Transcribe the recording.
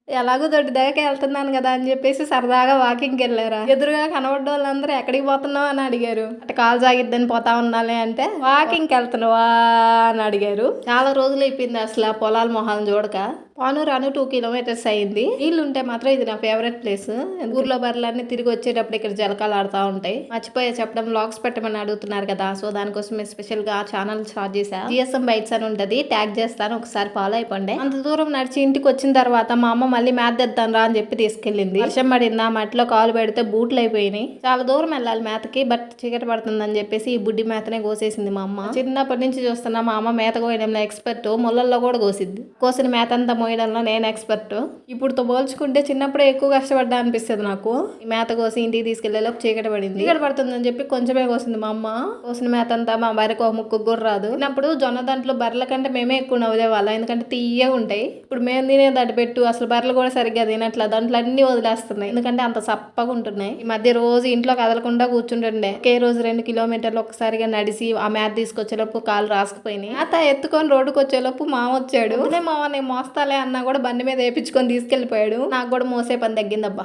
ఎలాగో దొడ్డి దాకా వెళ్తున్నాను కదా అని చెప్పేసి సరదాగా వాకింగ్కి వెళ్ళారా. ఎదురుగా కనబడ్డ వాళ్ళందరూ ఎక్కడికి పోతున్నావు అని అడిగారు. అంటే కాలు సాగిద్దని పోతా ఉన్నాలే అంటే వాకింగ్కి వెళ్తున్నావా అని అడిగారు. చాలా రోజులు అయిపోయింది అసలు పొలాల మొహాలను చూడక. పాను రాను 2 కిలోమీటర్స్ అయింది. నీళ్ళు ఉంటే మాత్రం ఇది నా ఫేవరెట్ ప్లేస్. ఊర్లో బర్రెలన్నీ తిరిగి వచ్చేటప్పుడు ఇక్కడ జలకాలు ఆడుతూ ఉంటాయి. మర్చిపోయే చెప్పడం, వ్లాగ్స్ పెట్టమని అడుగుతున్నారు కదా, సో దానికోసం స్పెషల్ గా ఛానల్ స్టార్ట్ చేశా. జిఎస్ఎం బైట్స్ అని ఉంటది, ట్యాగ్ చేస్తాను, ఒకసారి ఫాలో అయిపోండి. అంత దూరం నడిచి ఇంటికి వచ్చిన తర్వాత మా అమ్మ మళ్ళీ మ్యాథ్ తెద్దాను రా అని చెప్పి తీసుకెళ్ళింది. వర్షం పడిందా, మట్టిలో కాలు పెడితే బూట్లు అయిపోయినాయి. చాలా దూరం వెళ్ళాలి మేతకి, బట్ చీకటి పడుతుందని చెప్పేసి ఈ బుడ్డి మేతనే కోసేసింది మా అమ్మ. చిన్నప్పటి నుంచి చూస్తున్నా మా అమ్మ మేత కోయడంలో ఎక్స్పర్ట్, ముళ్ళల్లో కూడా కోసిద్ది. కోసిన మేత అంతా మోయడంలో నేను ఎక్స్పర్ట్. ఇప్పుడుతో పోల్చుకుంటే చిన్నప్పుడే ఎక్కువ కష్టపడ్డా అనిపిస్తుంది నాకు. ఈ మేత కోసి ఇంటికి తీసుకెళ్లేలోపు చీకటి పడింది. చీకటి పడుతుందని చెప్పి కొంచెమే కోసింది మా అమ్మ. కోసిన మేత అంతా మా బర్రెకు ఒక ముక్కు కూడా రాదు. చిన్నప్పుడు జొన్న దాంట్లో బర్రెల కంటే మేమే ఎక్కువ నవ్వులేవాళ్ళం, ఎందుకంటే తీయగా ఉంటాయి. ఇప్పుడు మేము తినే దాటి పెట్టు అసలు బర్రెలు కూడా సరిగ్గా తినట్లా, దాంట్లో అన్ని వదిలేస్తున్నాయి ఎందుకంటే అంత సప్పగా ఉంటున్నాయి. ఈ మధ్య రోజు ఇంట్లో కదలకుండా కూర్చుంటుండే. ఒకే రోజు 2 కిలోమీటర్లు ఒకసారిగా నడిసి ఆ మేత తీసుకొచ్చేలోపు కాలు రాసుకుపోయినాయి. మేత ఎత్తుకొని రోడ్డుకు వచ్చేలోపు మామ వచ్చాడు. మామ నేను మోస్తాలే అన్నా కూడా బండి మీద వేపించుకొని తీసుకెళ్లిపోయాడు. నాకు కూడా మోసే పని తగ్గిందబ్బా.